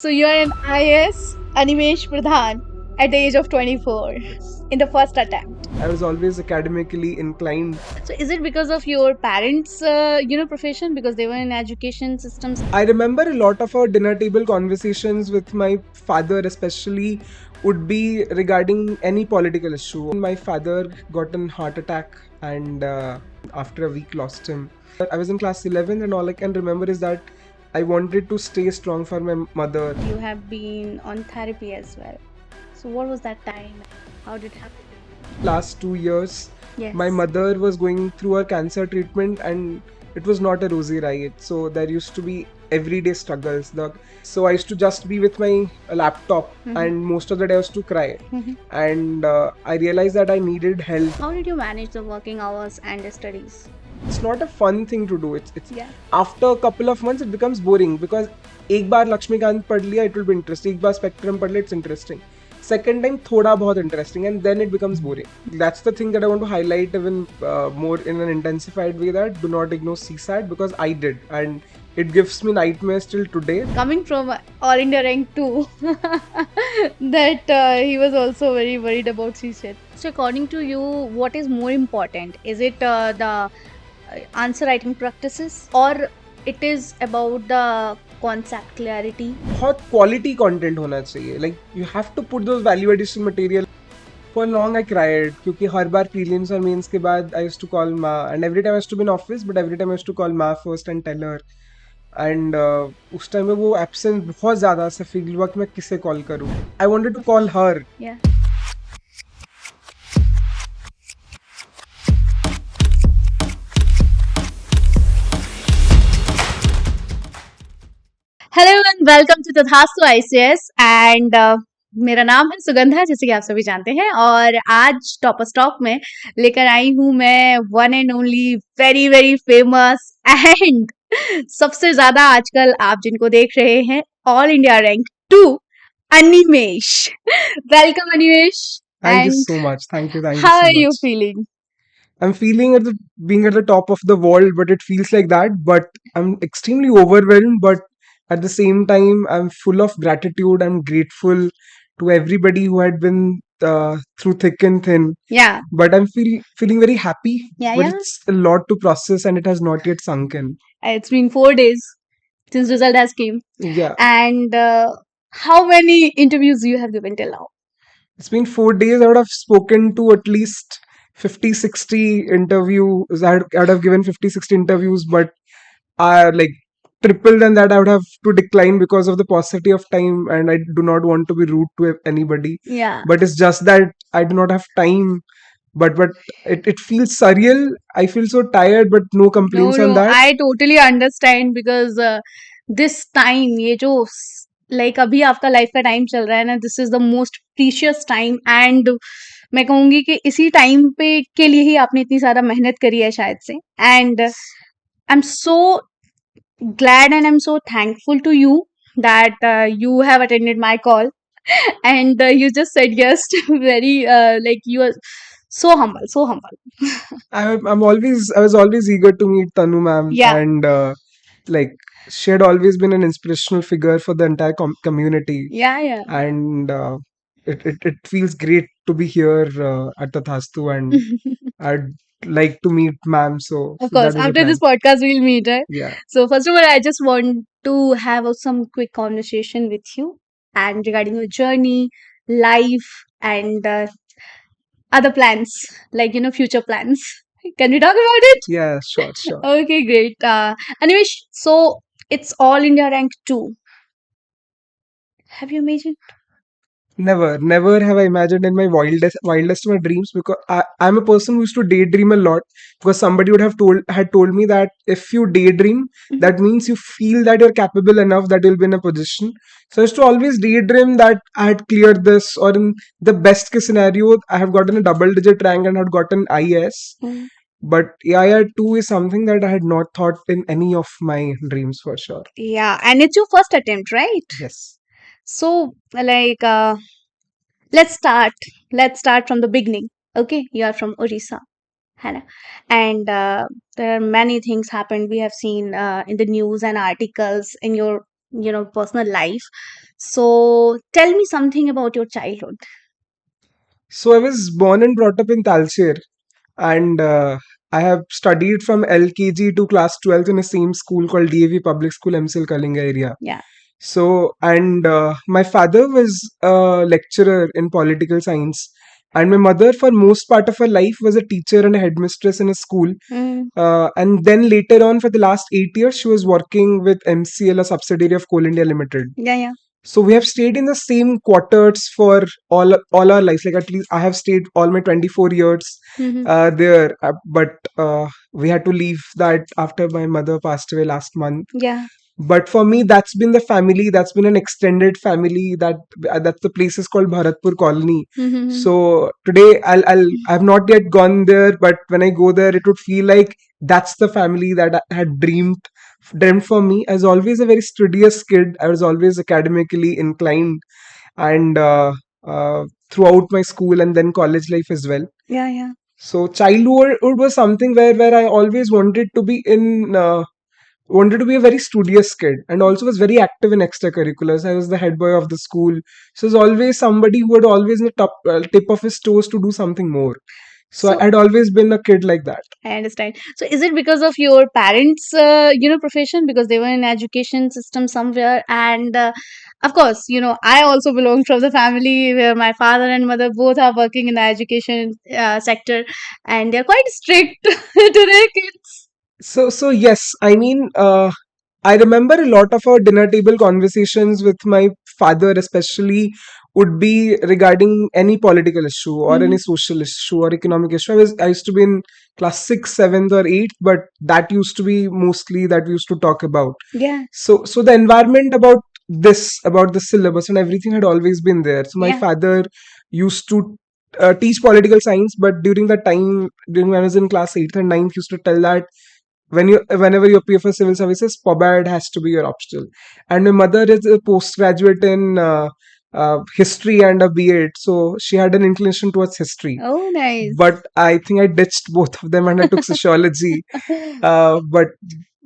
So you're an IAS Animesh Pradhan at the age of 24 in the first attempt. I was always academically inclined. So is it because of your parents, profession because they were in education systems? I remember a lot of our dinner table conversations with my father, especially, would be regarding any political issue. My father got a heart attack, and after a week, lost him. I was in class 11, and all I can remember is that I wanted to stay strong for my mother. You have been on therapy as well. So what was that time? How did it happen? Last 2 years, Yes. my mother was going through her cancer treatment, and it was not a rosy ride. So there used to be everyday struggles. So I used to just be with my laptop, and most of the day I used to cry. And I realized that I needed help. How did you manage the working hours and the studies? It's not a fun thing to do. It's Yeah. after a couple of months it becomes boring because एक बार लक्ष्मीकांत पढ़ लिया it will be interesting. एक बार Spectrum पढ़ लिया it's interesting. Second time थोड़ा बहुत interesting, and then it becomes boring. That's the thing that I want to highlight even more in an intensified way, that do not ignore CSAT, because I did, and it gives me nightmares till today. Coming from All India rank 2, that he was also very worried about CSAT. So according to you, what is more important? Is it the answer writing practices, or it is about the concept clarity? बहुत quality content होना चाहिए. Like you have to put those value addition material. For long I cried क्योंकि हर बार prelims और mains के बाद I used to call Ma, and every time I used to be in office, but every time I used to call Ma first and tell her. And उस time में वो absent बहुत ज़्यादा सा feel हुआ कि मैं किसे call करूँ. I wanted to call her. Yeah. Hello and welcome to Tathastu ICS and मेरा नाम है सुगंधा, जैसे कि आप सभी जानते हैं, और आज टॉपर स्टॉक में लेकर आई हूं मैं one and only very very famous and सबसे ज्यादा आजकल आप जिनको देख रहे हैं all India rank 2 Animesh. Welcome Animesh. Thank you And so much. Thank you how so are you much. feeling? I'm feeling being at the top of the world, but it feels like that. But I'm extremely overwhelmed. But at the same time, I'm full of gratitude. I'm grateful to everybody who had been through thick and thin. Yeah. But I'm feeling very happy. Yeah, But yeah. it's a lot to process, and it has not yet sunk in. It's been 4 days since result has came. Yeah, And how many interviews you have given till now? it's been 4 days. I would have spoken to at least 50, 60 interviews. I would have given 50, 60 interviews, but like triple than that I would have to decline because of the paucity of time, and I do not want to be rude to anybody. Yeah. But it's just that I do not have time. But it feels surreal. I feel so tired, but no No, complaints on no, that. I totally understand because this time, ये जो like अभी आपका life का time चल रहा है ना, this is the most precious time. And मैं कहूंगी कि इसी टाइम पे के लिए ही आपने इतनी ज्यादा मेहनत करी है शायद से. And I am so glad and I'm so thankful to you that you have attended my call and you just said yes. Very like you are so humble, so humble. I was always eager to meet Tanu ma'am, Yeah. and like she had always been an inspirational figure for the entire community. Yeah, yeah. And it feels great to be here at Tathastu, and I'd like to meet ma'am. Of So that course, was the after this plan. podcast, we'll meet, right? Yeah. So, first of all, I just want to have some quick conversation with you and regarding your journey, life, and other plans, like, future plans. Can we talk about it? Yeah, sure, sure. Okay, great. Anyways, so it's all India rank 2. Have you imagined? Never have I imagined in my wildest of my dreams, because I'm a person who used to daydream a lot, because somebody would have told me that if you daydream, that means you feel that you're capable enough that you'll be in a position. So I used to always daydream that I had cleared this, or in the best case scenario, I have gotten a double digit rank and had gotten IS. Mm. But AIR 2 is something that I had not thought in any of my dreams, for sure. Yeah, and it's your first attempt, right? Yes. So, like, let's start. Let's start from the beginning. Okay, you are from Orissa, है and there are many things happened. We have seen in the news and articles in your personal life. So tell me something about your childhood. So I was born and brought up in Talcher, and I have studied from LKG to class 12th in the same school called DAV Public School, MCL Kalinga area. Yeah. So, and my father was a lecturer in political science, and my mother, for most part of her life, was a teacher and a headmistress in a school. Mm, And then later on, for the last 8 years, she was working with MCL, a subsidiary of Coal India Limited. yeah, yeah. So we have stayed in the same quarters for all our lives. Like at least I have stayed all my 24 years Mm-hmm. there, but we had to leave that after my mother passed away last month. Yeah. But for me, that's been the family. That's been an extended family. That's the place is called Bharatpur Colony. Mm-hmm. So today, I've not yet gone there, but when I go there, it would feel like that's the family that I had dreamt for me. I was always a very studious kid. I was always academically inclined, and throughout my school and then college life as well. Yeah, yeah. So childhood was something where I always wanted to be a very studious kid, and also was very active in extracurriculars. I was the head boy of the school, so was always somebody who had always in the top tip of his toes to do something more. So So I had always been a kid like that. I understand. So is it because of your parents, profession, because they were in education system somewhere, and of course, I also belong from the family where my father and mother both are working in the education sector, and they're quite strict to their kids. So yes, I mean, I remember a lot of our dinner table conversations with my father, especially, would be regarding any political issue or Hmm. any social issue or economic issue. I used to be in class 6th, 7th, or 8th, but that used to be mostly that we used to talk about. Yeah, So the environment about the syllabus and everything had always been there. So my yeah. father used to teach political science, but during that time, during when I was in class 8th and 9th, he used to tell that whenever you appear for civil services, POBAD has to be your optional. And my mother is a postgraduate in history and a B.Ed, so she had an inclination towards history. Oh, nice. But I think I ditched both of them and I took sociology.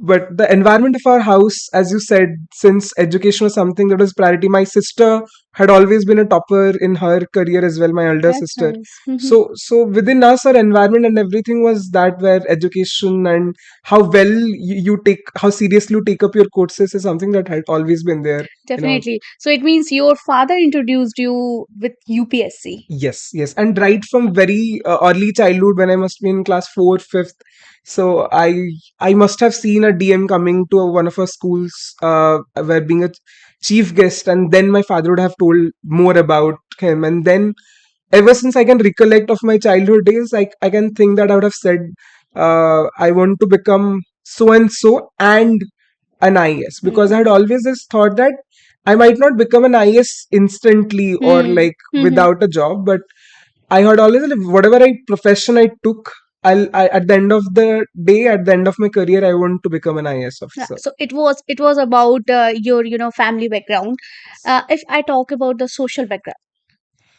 But the environment of our house, as you said, since education was something that was priority, my sister had always been a topper in her career as well, my elder That's sister. nice. Mhm. So within us, our environment and everything was that where education and how well how seriously you take up your courses is something that had always been there in our. Definitely. So it means your father introduced you with UPSC. Yes, yes, and right from very early childhood, when I must be in class fourth, fifth, so I must have seen a DM coming to one of our schools, where being a chief guest, and then my father would have told more about him, and then ever since I can recollect of my childhood days, I can think that I would have said, I want to become so and so and an IAS, because I Mm. had always this thought that I might not become an IAS instantly or Hmm. like Mhm. without a job, but I had always like, whatever profession I took, at the end of the day, at the end of my career, I want to become an IAS Yeah. officer. So it was about your family background. If I talk about the social background.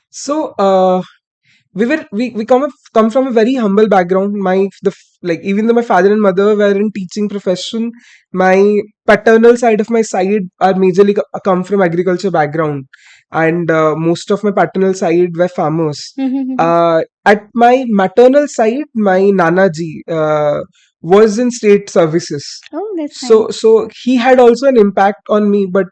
So we come from a very humble background. Like, even though my father and mother were in teaching profession, my paternal side of my side are majorly come from agriculture background, and most of my paternal side were farmers. Mhm. At my maternal side, my nana ji was in state services. Oh, that's So he had also an impact on me, but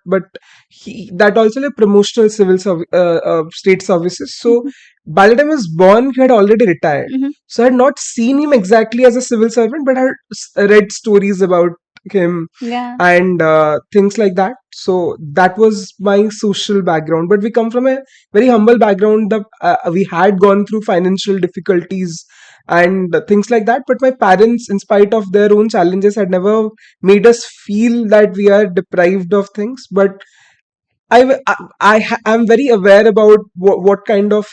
he that also like promotional state services. So nice. by the time I was born, he had already retired. Mhm. So I had not seen him exactly as a civil servant, but I had read stories about him Yeah. and things like that. So that was my social background. But we come from a very humble background. We had gone through financial difficulties and things like that. But my parents, in spite of their own challenges, had never made us feel that we are deprived of things. But am very aware about what kind of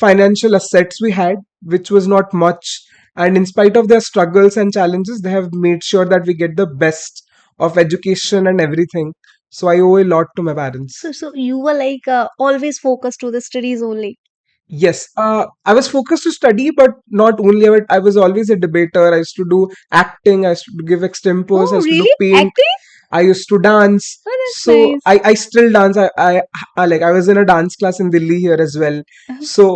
financial assets we had, which was not much. And in spite of their struggles and challenges, they have made sure that we get the best of education and everything. So I owe a lot to my So parents. so you were like always focused to the studies only. Yes, I was focused to study, but not only. I was always a debater. I used to do acting. I used to give extempores. I Oh, used to do really? paint. Acting? I used to dance. Oh, that's So nice. I still dance. I like I was in a dance class in Delhi here as well. Uh-huh. So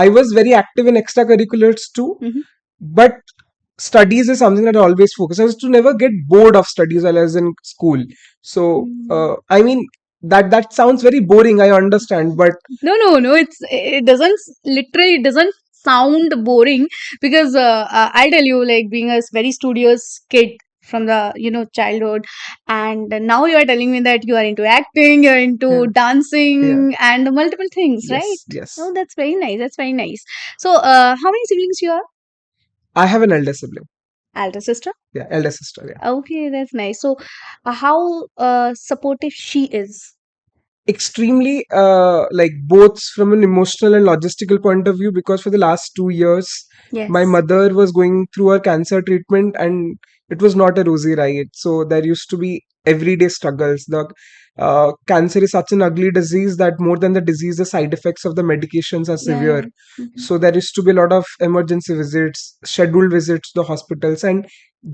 I was very active in extracurriculars too. Mhm. But studies is something that I always focus. I used to never get bored of studies while I was in school. So I mean that sounds very boring. I understand, but No. It doesn't literally it doesn't sound boring because I'll tell you, like being a very studious kid from the childhood, and now you are telling me that you are into acting, you're yeah, into yeah, dancing, and multiple things, right? yes, yes. Oh, that's very nice. That's very nice. So, how many siblings you are? I have an elder sibling. Elder sister. Yeah, elder sister. Yeah. Okay, that's nice. So, how supportive she is? Extremely like both from an emotional and logistical point of view, because for the last 2 years my Yes. mother was going through her cancer treatment and it was not a rosy ride. So there used to be everyday struggles. The cancer is such an ugly disease that more than the disease, the side effects of the medications are Yeah, severe. yeah. Mhm. So there used to be a lot of emergency visits, scheduled visits to the hospitals, and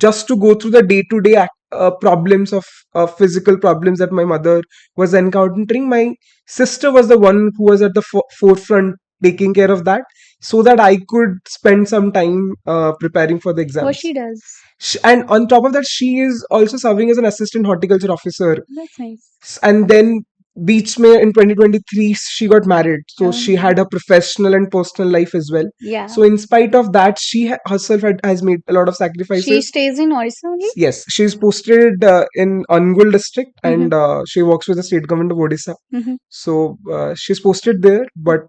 just to go through the day-to-day problems of physical problems that my mother was encountering, my sister was the one who was at the forefront taking care of that, so that I could spend some time preparing for the What exams. she does? And on top of that, she is also serving as an assistant horticulture officer. That's nice. And then Beach May in 2023, she got married. So she Um, had her professional and personal life as well. yeah. So in spite of that, she herself has made a lot of She sacrifices. stays in Orissa only? Yes, she's posted in Angul district, Mm-hmm. and she works with the state government of Odisha. Mm-hmm. So she's posted there, but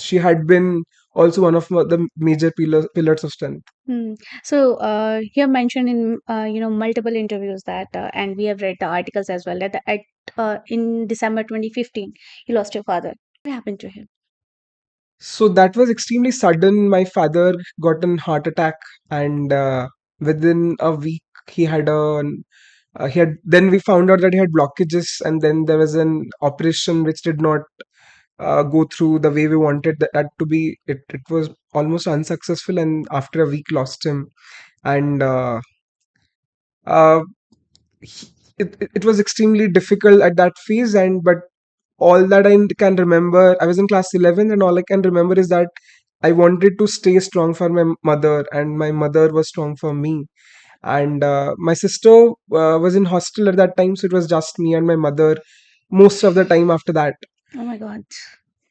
she had been also one of the major pillars of strength. Hmm. So, you have mentioned in multiple interviews that, and we have read the articles as well, that in December 2015 you lost your father. What happened to him? So that was extremely sudden. My father got an heart attack, and within a week he had a he had. Then we found out that he had blockages, and then there was an operation which did not go through the way we wanted that to be. It was almost unsuccessful, and after a week lost him. And uh, it was extremely difficult at that phase. And but all that I can remember, I was in class 11, and all I can remember is that I wanted to stay strong for my mother, and my mother was strong for me. And my sister was in hostel at that time, so it was just me and my mother most of the time after that. Oh my God.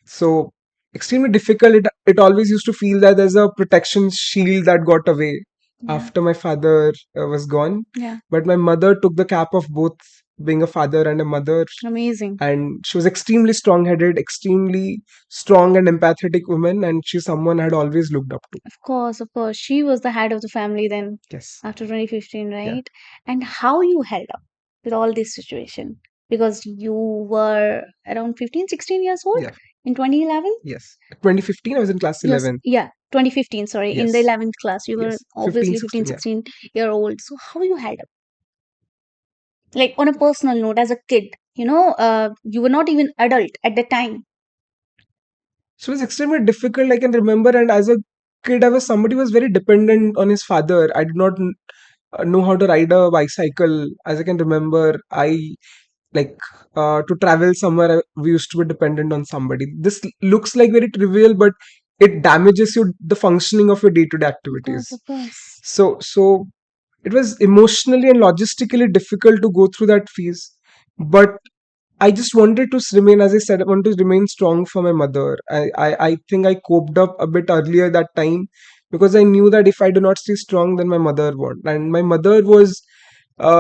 So extremely difficult. It always used to feel that there's a protection shield that got away Yeah. after my father was gone. Yeah. But my mother took the cap of both being a father and a mother, Amazing. and she was extremely strong-headed, extremely strong and empathetic woman, and she's someone I had always looked up to. Of course, of course. She was the head of the family then Yes. after 2015, Yeah. right? And how you held up with all this situation? Because you were around 15, 16 years old Yeah. in 2011? Yes. 2015, I was in class Yes, 11. yeah, 2015, sorry, in the Yes. 11th class. You were Yes. 15, obviously 15, 16. Yeah. 16-year old. So how you held up? Like on a personal note, as a kid, you were not even adult at the time. So it was extremely difficult, I can remember. And as a kid, I was somebody who was very dependent on his father. I did not know how to ride a bicycle. As I can remember, I like to travel somewhere, we used to be dependent on somebody. This looks like very trivial, but it damages you the functioning of your day-to-day Of course, activities. of course. So it was emotionally and logistically difficult to go through that phase. But I just wanted to remain, as I said, I want to remain strong for my mother. I think I coped up a bit earlier that time, because I knew that if I do not stay strong, then my mother won't. And my mother was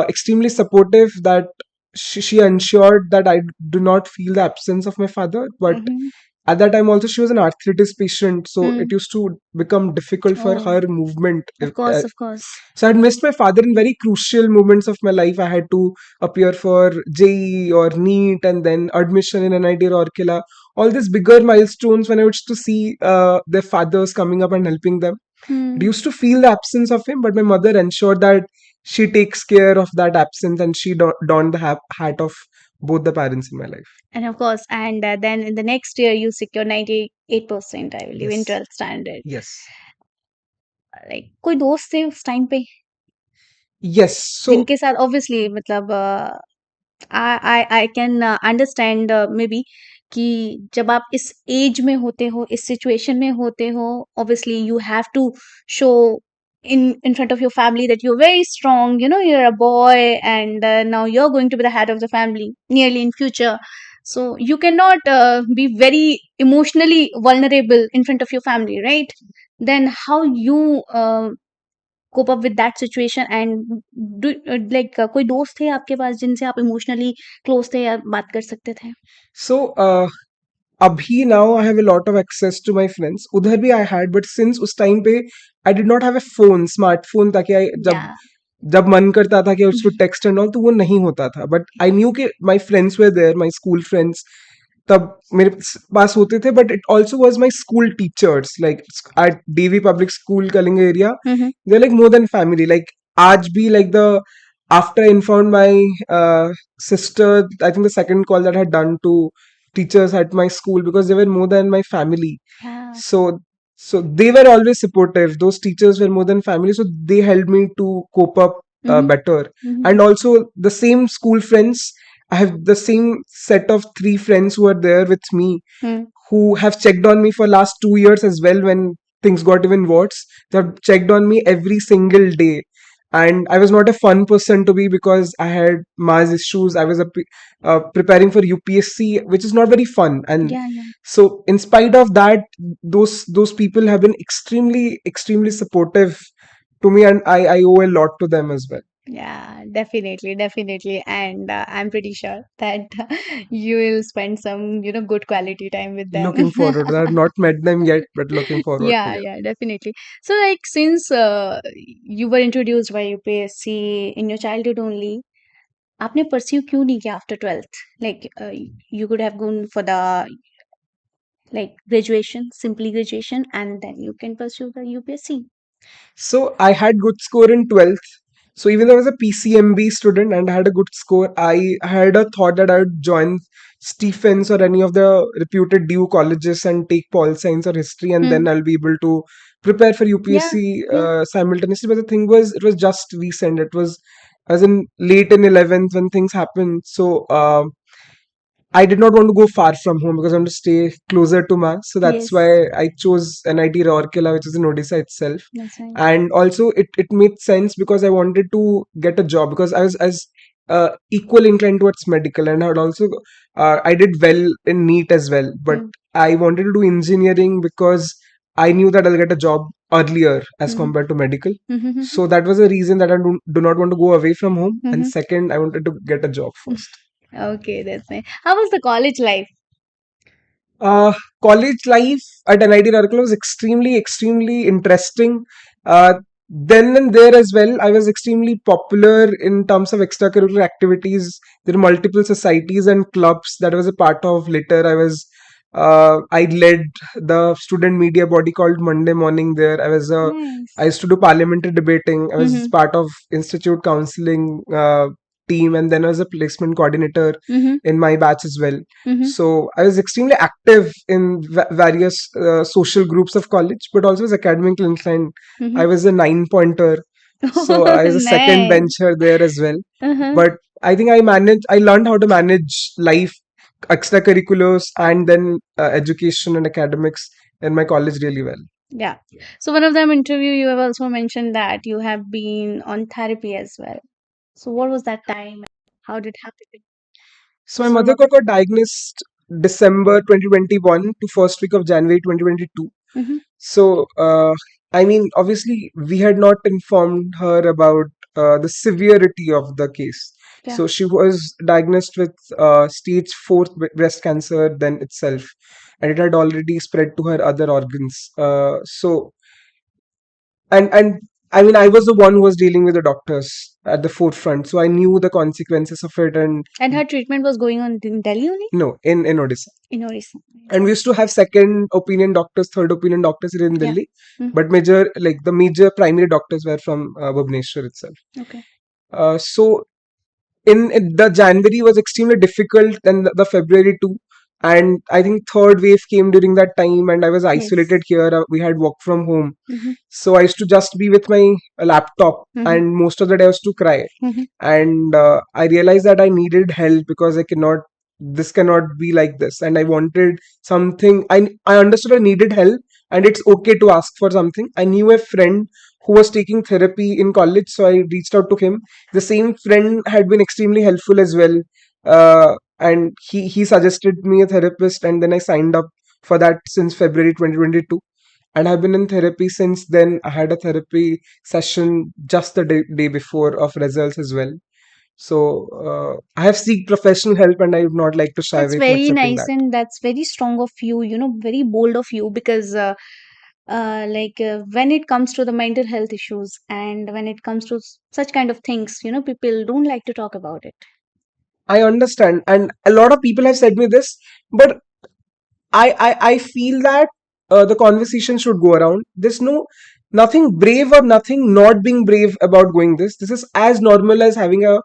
extremely supportive, that she ensured that I do not feel the absence of my father. But Mm-hmm. at that time also, she was an arthritis patient, so it Hmm. used to become difficult for Oh, her movement. of course, of course. So I'd missed my father in very crucial moments of my life. I had to appear for JEE or NEET, and then admission in NIT Rourkela. All these bigger milestones, when I used to see their fathers coming up and helping them, it Hmm. used to feel the absence of him. But my mother ensured that she takes care of that absence, and she donned the hat of both the parents in my life. And of course, and then in the next year, you secure 98%, I believe, in Yes. 12th standard. Yes. Like, कोई दोस्त थे उस time पे? Yes. So जिनके साथ obviously मतलब I can understand may be कि जब आप इस एज में होते हो, इस सिचुएशन में होते हो, obviously you have to show in front of your family that you're very strong, you know, you're a boy, and now you're going to be the head of the family nearly in future. So you cannot be very emotionally vulnerable in front of your family, right? Then how you cope up with that situation, and do like कोई दोस्त थे आपके पास जिनसे आप emotionally close थे या बात कर सकते थे? so abhi now I have a lot of access to my friends. उधर भी I had, but since उस time पे I did not have a phone, smartphone, ताकि जब या जब मन करता था कि उसको टेक्स्ट एंड ऑल, तो वो नहीं होता था. बट आई न्यू कि my friends were there, my school friends तब मेरे पास होते थे. But it also was my school teachers like at DV public school Kalinga area. They like more than family. Like आज भी like the after I informed my sister, I think the second call that I had done to teachers at my school, because they were more than my family. या So they were always supportive. Those teachers were more than family, so they helped me to cope up better. And also the same school friends, I have the same set of 3 friends who are there with me, who have checked on me for last 2 years as well. When things got even worse, they have checked on me every single day. And I was not a fun person to be, because I had mass issues. I was preparing for UPSC, which is not very fun. And या so in spite of that, those people have been extremely supportive to me, and I owe a lot to them as well. yeah, definitely, and I'm pretty sure that you will spend some, you know, good quality time with them. Looking forward to that. I've not met them yet, but looking forward to, yeah. Yeah, definitely. So, like, since you were introduced by UPSC in your childhood only, आपने pursue क्यों नहीं किया after 12th? Like, you could have gone for the like graduation, simply graduation, and then you can pursue the UPSC. So I had good score in 12th. So even though I was a PCMB student and I had a good score, I had a thought that I would join Stephens or any of the reputed DU colleges and take pol science or history, and then I'll be able to prepare for Yeah, UPSC yeah. simultaneously. But the thing was, it was just recent. It was as in late in 11th when things happened. So I did not want to go far from home because I want to stay closer to Max. So that's Yes, why I chose NIT Rourkela, which is in Odisha itself. that's right. And also, it made sense because I wanted to get a job, because I was as equal inclined towards medical, and I would also I did well in NEET as well. But I wanted to do engineering because I knew that I'll get a job earlier as compared to medical. So that was the reason that I do not want to go away from home. And second, I wanted to get a job first. Okay, that's nice. How was the college life? Uh, College life at NIT Rourkela was extremely interesting. Then and there as well, I was extremely popular in terms of extracurricular activities. There were multiple societies and clubs that I was a part of. Later, I led the student media body called Monday Morning there. Nice. I used to do parliamentary debating. I was Mhm. part of institute counseling team, and then I was a placement coordinator in my batch as well. So I was extremely active in various social groups of college, but also was academically inclined. I was a 9 pointer, so I was a second Nice. bencher there as well. Uh-huh. But I think I learned how to manage life, extracurriculars, and then education and academics in my college really well. Yeah. So one of them interview you have also mentioned that you have been on therapy as well. So what was that time? How did it happen? So my mother got diagnosed December 2021 to first week of January 2022. So, I mean, obviously, we had not informed her about the severity of the case. Yeah. So, she was diagnosed with stage 4 breast cancer then itself, and it had already spread to her other organs. And I mean, I was the one who was dealing with the doctors at the forefront, so I knew the consequences of it. And her treatment was going on in Delhi only? No, in Odisha. In Orissa. And we used to have second opinion doctors, third opinion doctors here in Yeah. Delhi, but the major primary doctors were from Bhubaneswar itself. Okay. So in the January was extremely difficult, and the February too. and I think third wave came during that time, and I was Yes. isolated here. We had work from home, Mm-hmm. so I used to just be with my laptop, Mm-hmm. and most of the day I used to cry. Mm-hmm. And I realized that I needed help because I cannot. This cannot be like this, and I wanted something. I understood I needed help, and it's okay to ask for something. I knew a friend who was taking therapy in college, so I reached out to him. The same friend had been extremely helpful as well, and he suggested me a therapist, and then I signed up for that since February 2022, and I've been in therapy since then. I had a therapy session just the day before of results as well. So I have seek professional help, and I would not like to shy That's away from very accepting nice that. and that's very strong of you, very bold of you because when it comes to the mental health issues and when it comes to such kind of things, people don't like to talk about it. I understand, and a lot of people have said me this, but I feel that the conversation should go around. There's nothing brave or nothing not being brave about going this. This is as normal as having a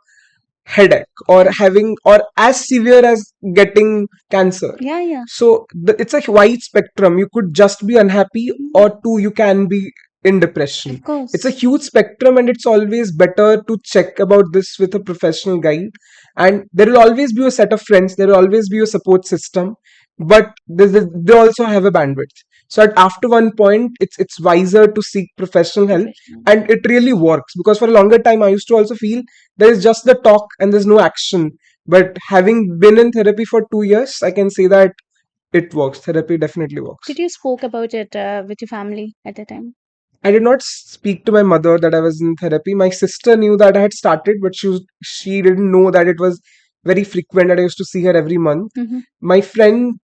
headache or Yeah. having or as severe as getting cancer. Yeah, yeah. So it's a wide spectrum. You could just be unhappy, Mhm. or two, you can be in depression. Of course. It's a huge spectrum, and it's always better to check about this with a professional guide. And there will always be a set of friends, there will always be a support system, but they also have a bandwidth. So after one point, it's wiser to seek professional help, Professional. and it really works, because for a longer time I used to also feel there is just the talk and there's no action. But having been in therapy for 2 years, I can say that it works. Therapy definitely works. Did you spoke about it with your family at the time? I did not speak to my mother that I was in therapy. My sister knew that I had started, but she didn't know that it was very frequent, that I used to see her every month. Mm-hmm. My friends,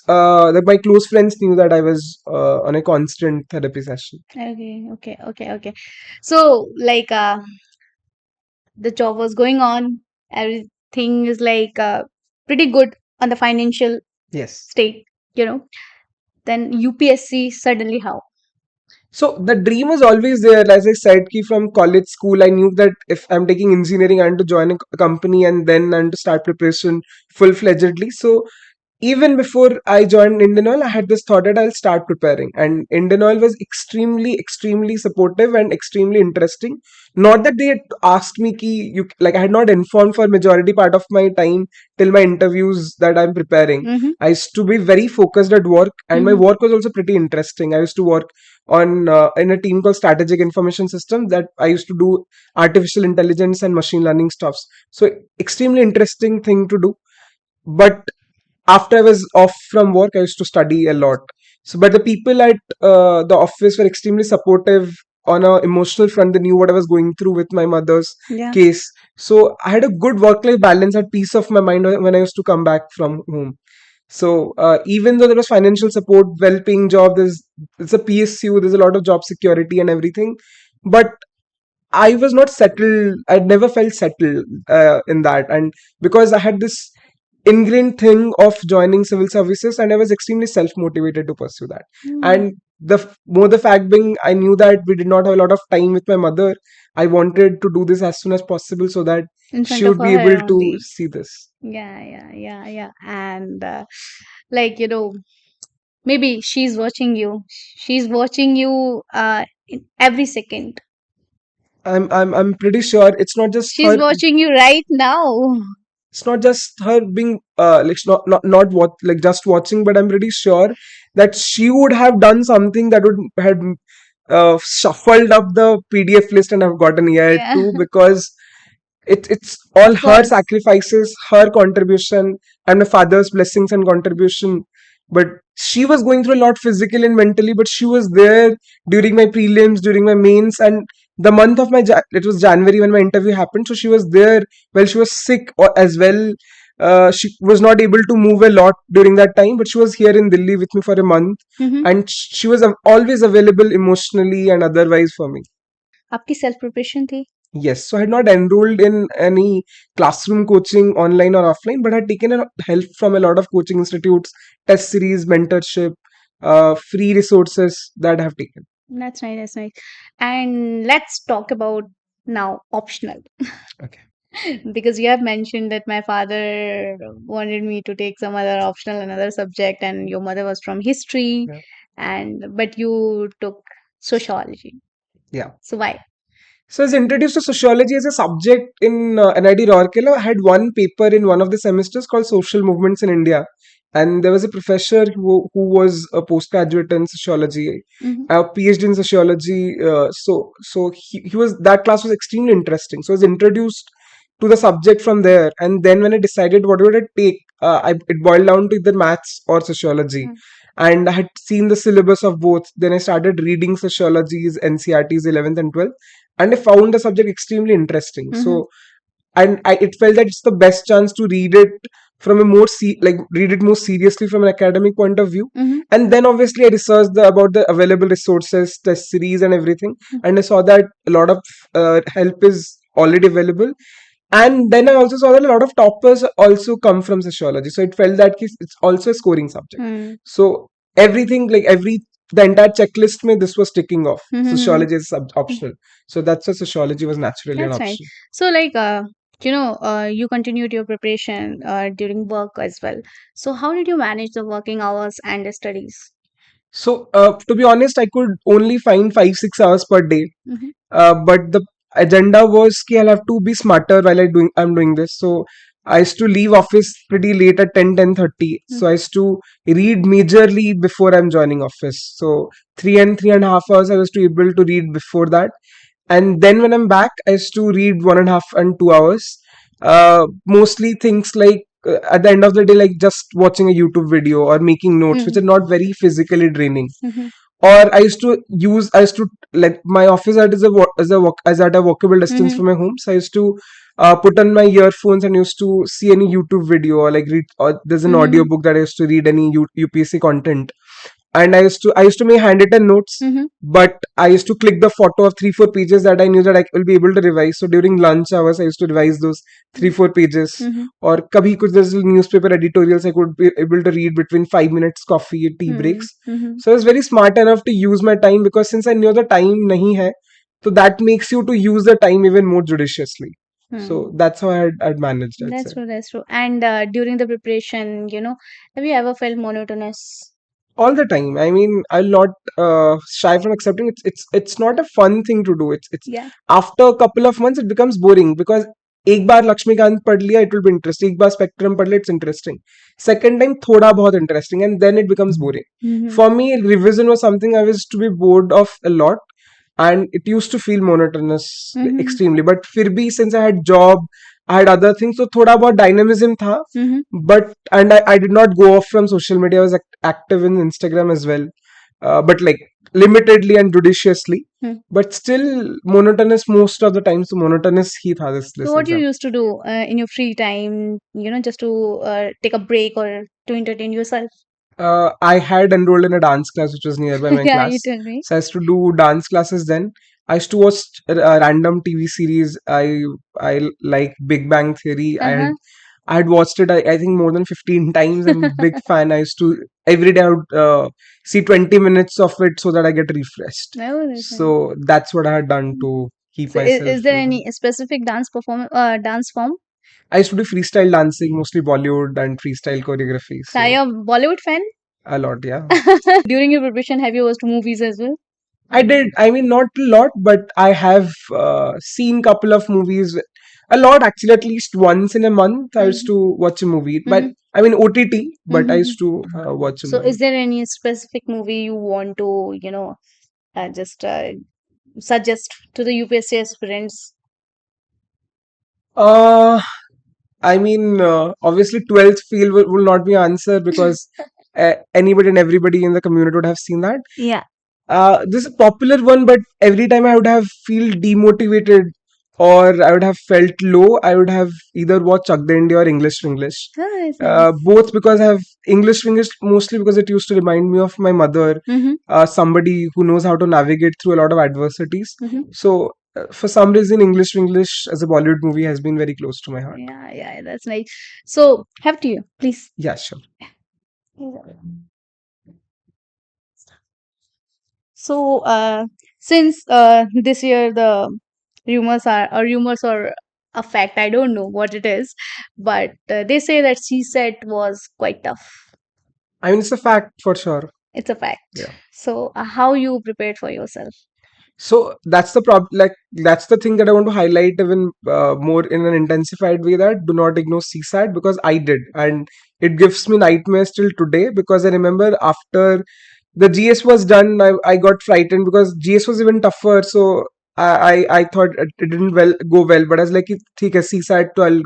my close friends knew that I was on a constant therapy session. Okay, okay, okay, okay. So, the job was going on, everything is pretty good on the financial Yes. state, you know. Then UPSC suddenly how? So the dream was always there. As I said, ki from college school, I knew that if I'm taking engineering, I want to join a company, and then I want to start preparation full fledgedly. So even before I joined Indian Oil, I had this thought that I'll start preparing. And Indian Oil was extremely, extremely supportive and extremely interesting. Not that they had asked me ki you like I had not informed for majority part of my time till my interviews that I'm preparing. Mm-hmm. I used to be very focused at work, and my Mm-hmm. work was also pretty interesting. I used to work on in a team called Strategic Information System, that I used to do artificial intelligence and machine learning stuffs. So extremely interesting thing to do. But after I was off from work, I used to study a lot. So, but the people at the office were extremely supportive on a emotional front. They knew what I was going through with my mother's Yeah. case. So I had a good work-life balance, had peace of my mind when I used to come back from home. So even though there was financial support, well-paying job, it's a PSU, there's a lot of job security and everything, but I was not settled. I'd never felt settled in that, and because I had this ingrained thing of joining civil services, and I was extremely self-motivated to pursue that. Mm. And the fact being, I knew that we did not have a lot of time with my mother. I wanted to do this as soon as possible so that In front she of would be her able to only. see this. Yeah, yeah, yeah, yeah. And maybe she's watching you. She's watching you in every second. I'm pretty sure it's not just She's her. watching you right now. It's not just her being like not what like just watching, but I'm pretty sure that she would have done something that would had shuffled up the PDF list and have gotten AI Yeah, too, because it's all of her course. sacrifices, her contribution, and my father's blessings and contribution. But she was going through a lot physically and mentally, but she was there during my prelims, during my mains, and the month of it was January when my interview happened. So she was there while she was sick as well. She was not able to move a lot during that time, but she was here in Delhi with me for a month, Mm-hmm. and she was always available emotionally and otherwise for me. आपकी self preparation थी. Yes, so I had not enrolled in any classroom coaching online or offline, but I had taken help from a lot of coaching institutes, test series, mentorship, free resources that I have taken. That's nice. That's nice. And let's talk about now optional. Okay. Because you have mentioned that my father wanted me to take some other optional another subject, and your mother was from history, Yeah. and but you took sociology. Yeah. So why? So I was introduced to sociology as a subject in NID Rourkela. I had one paper in one of the semesters called Social Movements in India. And there was a professor who was a postgraduate in sociology, Mm-hmm. a PhD in sociology. So he was, that class was extremely interesting. So I was introduced to the subject from there. And then when I decided what would I take, it boiled down to either maths or sociology. And I had seen the syllabus of both. Then I started reading sociology's NCRT's 11th and 12th, and I found the subject extremely interesting. Mm-hmm. It felt that it's the best chance to read it from a read it more seriously from an academic point of view. Mm-hmm. And then obviously I researched about the available resources, test series, and everything, and I saw that a lot of help is already available. And then I also saw that a lot of toppers also come from sociology, so it felt that it's also a scoring subject. Mm-hmm. So everything, like every the entire checklist mein this was ticking off. Mm-hmm. Sociology is optional, so that's why sociology was naturally an That's right. option. So, like, you continued your preparation during work as well. So, how did you manage the working hours and the studies? So to be honest, I could only find 5-6 hours per day. Mm-hmm. But the agenda was कि I'll have to be smarter while I'm doing this. So I used to leave office pretty late at 10:30. So I used to read majorly before I'm joining office. So 3 and 3.5 hours I was to able to read before that. And then when I'm back, I used to read 1.5 and 2 hours. Mostly things like at the end of the day, like just watching a YouTube video or making notes, which Mm-hmm. are not very physically draining. Mm-hmm. Or I used to, like, my office at is a is at a walkable distance Mm-hmm. from my home. So I used to put on my earphones and used to see any YouTube video, or like read, or there's an Mm-hmm. audio book that I used to read any UPSC content. And I used to make handwritten notes, Mm-hmm. but I used to click the photo of 3-4 pages that I knew that I will be able to revise. So during lunch hours, I used to revise those 3-4 pages. Mm-hmm. Or kabhi kuch there's newspaper editorials I could be able to read between 5 minutes coffee tea Mm-hmm. breaks. Mm-hmm. So I was very smart enough to use my time, because since I knew the time nahi hai, so that makes you to use the time even more judiciously. So Hmm. that's how I'd managed, I'd That's say. true. That's true. And during the preparation, have you ever felt monotonous? All the time. I mean, I'll not shy from accepting it's not a fun thing to do. It's Yeah. after a couple of months it becomes boring, because एक बार लक्ष्मीकांत पढ़ लिया, it will be interesting. एक बार spectrum पढ़ लिया, it's interesting. Second time थोड़ा बहुत interesting, and then it becomes boring. Mm-hmm. For me, revision was something I was to be bored of a lot, and it used to feel monotonous Mm-hmm. extremely. But फिर भी, since I had job, I had other things, so थोड़ा बहुत dynamism था. Mm-hmm. But and I did not go off from social media. I was active in Instagram as well, but like limitedly and judiciously. Hmm. But still monotonous most of the time. So monotonous ही था So, this what you exam. used to do in your free time, just to take a break or to entertain yourself? I had enrolled in a dance class which was nearby my Yeah, you class. tell me. So I used to do dance classes then. I used to watch random TV series. I like Big Bang Theory. Uh-huh. I had watched it, I think, more than 15 times. I'm a big fan. I used to every day I would see 20 minutes of it so that I get refreshed. Oh, that's nice. So that's what I had done to keep So, myself. is there any specific dance form? I used to do freestyle dancing, mostly Bollywood and freestyle choreography. So, are So you a Bollywood fan? a lot, yeah. During your preparation, have you watched movies as well? I did. I mean, not a lot, but I have seen couple of movies. A lot, actually. At least once in a month, I used Mm-hmm. to watch a movie. But Mm-hmm. I mean OTT. But I Mm-hmm. used to watch a So, is movie. there any specific movie you want to, just suggest to the UPSC aspirants? Uh, I mean, obviously, 12th field will not be answer, because anybody and everybody in the community would have seen that. Yeah. This is a popular one, but every time I would have feel demotivated, or I would have felt low, I would have either watched Chak De India or English for English. Oh, that's nice. Both because I have English for English, mostly because it used to remind me of my mother, Mm-hmm. somebody who knows how to navigate through a lot of adversities. Mm-hmm. So for some reason, English for English as a Bollywood movie has been very close to my heart. Yeah, yeah, that's nice. So, have to you, please. Yeah, sure. So, since this year the rumors are or rumors or a fact. I don't know what it is, but they say that CSET was quite tough. I mean, it's a fact for sure. It's a fact. Yeah. So, how you prepared for yourself? So that's the problem. Like that's the thing that I want to highlight even more in an intensified way. That do not ignore CSAT because I did, and it gives me nightmares till today because I remember after the GS was done, I got frightened because GS was even tougher. So I thought it didn't go well, but I was like, "ठीक है, CSAT, तो I'll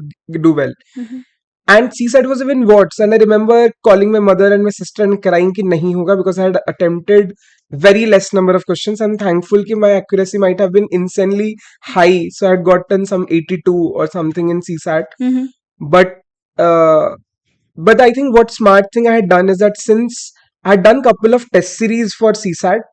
do well." Mm-hmm. And CSAT was even worse. And I remember calling my mother and my sister and crying कि नहीं होगा because I had attempted very less number of questions. I'm thankful कि my accuracy might have been insanely high. So I had gotten some 82 or something in CSAT. Mm-hmm. But uh, but I think what smart thing I had done is that since I had done couple of test series for CSAT,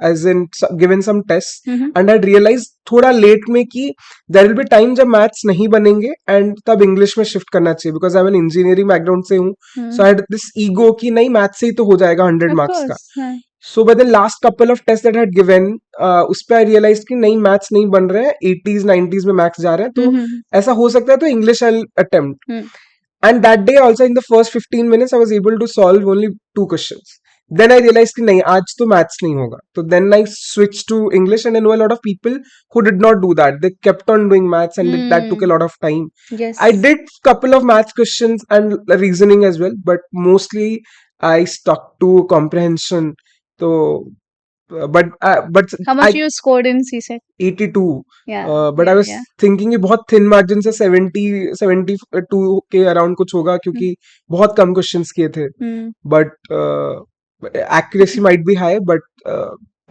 as in given some tests, Mm-hmm. and I realized थोड़ा late में कि there will be time जब maths नहीं बनेंगे and तब English में shift करना चाहिए because I'm an engineering background से हूँ, so I had this ego कि नहीं maths से ही तो हो जाएगा 100 Of marks का. course. हाँ. So by the last couple of tests that I had given, उस पे I realized कि नहीं maths नहीं बन रहे हैं, 80s 90s में maths जा रहे हैं, तो Mm-hmm. ऐसा हो सकता है तो English I'll attempt. Mm. And that day also in the first 15 minutes I was able to solve only 2 questions. Then I realized कि नहीं आज तो maths नहीं होगा. So then I switched to English and I know a lot of people who did not do that. They kept on doing maths and that took a lot of time. Yes. I did couple of maths questions and reasoning as well, but mostly I stuck to comprehension. So but How much you scored in CSET? 82. Yeah. But I yeah, was yeah. thinking कि बहुत thin margin से 72 के around कुछ होगा क्योंकि बहुत कम questions किए थे. Mm. But accuracy might be high, but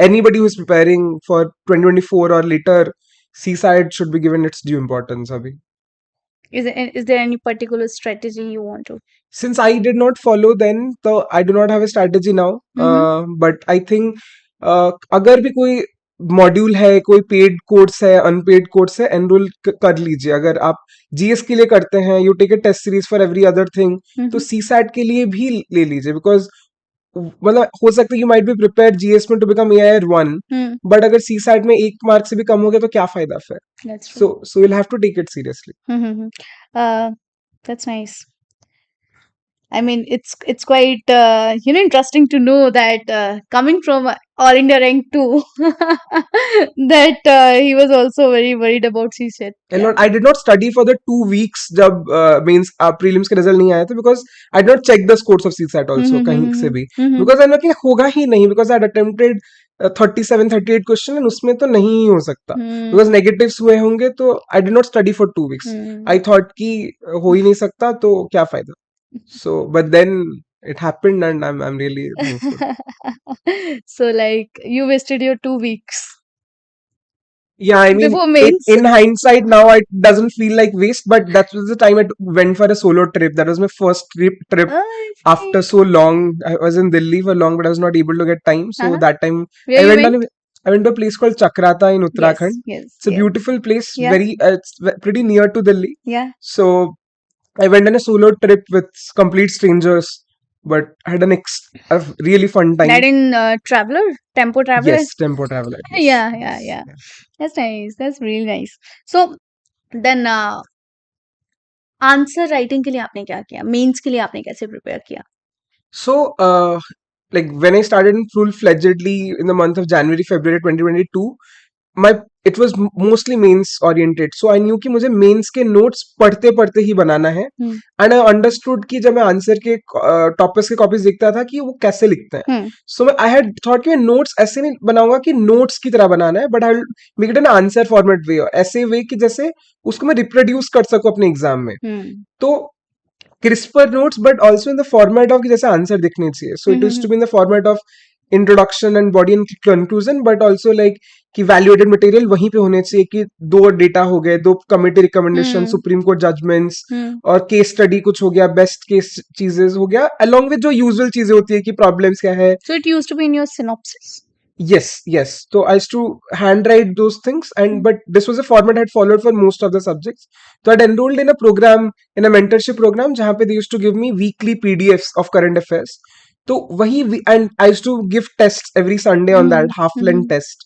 anybody who is preparing for 2024 or later, CSAT should be given its due importance अभी. Is there any particular strategy you want to? Since I did not follow then, so I do not have a strategy now. But I think अगर भी कोई module है, कोई paid course है, unpaid course है, enrol कर लीजिए. अगर आप जीएस के लिए करते हैं, you take a test series for every other thing, तो सीसैट के लिए भी ले लीजिए बिकॉज मतलब हो सकता है you might be prepare GS में टू बिकम एआईआर 1, बट अगर सीसैट में 1 मार्क से भी कम हो गया तो क्या फायदा फिर. That's true. So you'll have to take it seriously. That's nice. I mean, it's quite interesting to know that coming from All India rank 2, that he was also very worried about CSET. I did not study for the 2 weeks जब means prelims के result नहीं आए थे because I did not check the scores of CSAT also कहीं से भी because I know कि होगा ही नहीं because I had attempted 37-38 question and उसमें तो नहीं हो सकता because negatives हुए होंगे तो I did not study for 2 weeks. I thought कि हो ही नहीं सकता तो क्या फायदा. So but then it happened and I'm really thankful. So like you wasted your 2 weeks. Yeah, I mean, Before mains. in hindsight now it doesn't feel like waste, but that was the time I went for a solo trip. That was my first trip after so long. I was in Delhi for long, but I was not able to get time. So that time Where you went? I went to a place called Chakrata in Uttarakhand. Yes, It's a beautiful place, Yeah. very it's pretty near to Delhi. Yeah. So I went on a solo trip with complete strangers, but I had a really fun time. That in Traveler? Tempo Traveler? Yes, Tempo Traveler. Yes. Yeah. That's nice. That's really nice. So then answer writing के लिए आपने क्या किया? Mains के लिए आपने कैसे prepare किया? So, like when I started in full-fledgedly in the month of January, February 2022, it was mostly mains oriented. So I knew कि मुझे mains के notes पढ़ते पढ़ते ही बनाना है. And I understood कि जब मैं आंसर के टॉपर्स के कॉपीज देखता था कि वो कैसे लिखते हैं. So I had thought कि मैं notes ऐसे नहीं बनाऊंगा कि notes की तरह बनाना है, but I will make it an answer format way, ऐसे way कि जैसे उसको मैं reproduce कर सकूं अपने एग्जाम में. तो crisper notes, but also in the format of कि जैसे आंसर दिखने चाहिए. So it used to be in the format of introduction and body and conclusion, but also like कि वैल्यूएटेड मटेरियल वहीं पे होने चाहिए कि 2 डेटा हो गए, 2 committee recommendation, supreme court judgments और केस स्टडी कुछ हो गया, बेस्ट केस चीजेस हो गया, अलोंग विद जो यूजुअल चीजें होती है कि प्रॉब्लम्स क्या है. So it used to be in your synopsis. Yes. So I used to handwrite those things, but this was a format I had followed for most of the subjects. So I'd enrolled in a program, in a mentorship program, जहाँ पे they used to give me weekly PDFs of current affairs. तो वही and I used to give tests every Sunday on that half length test.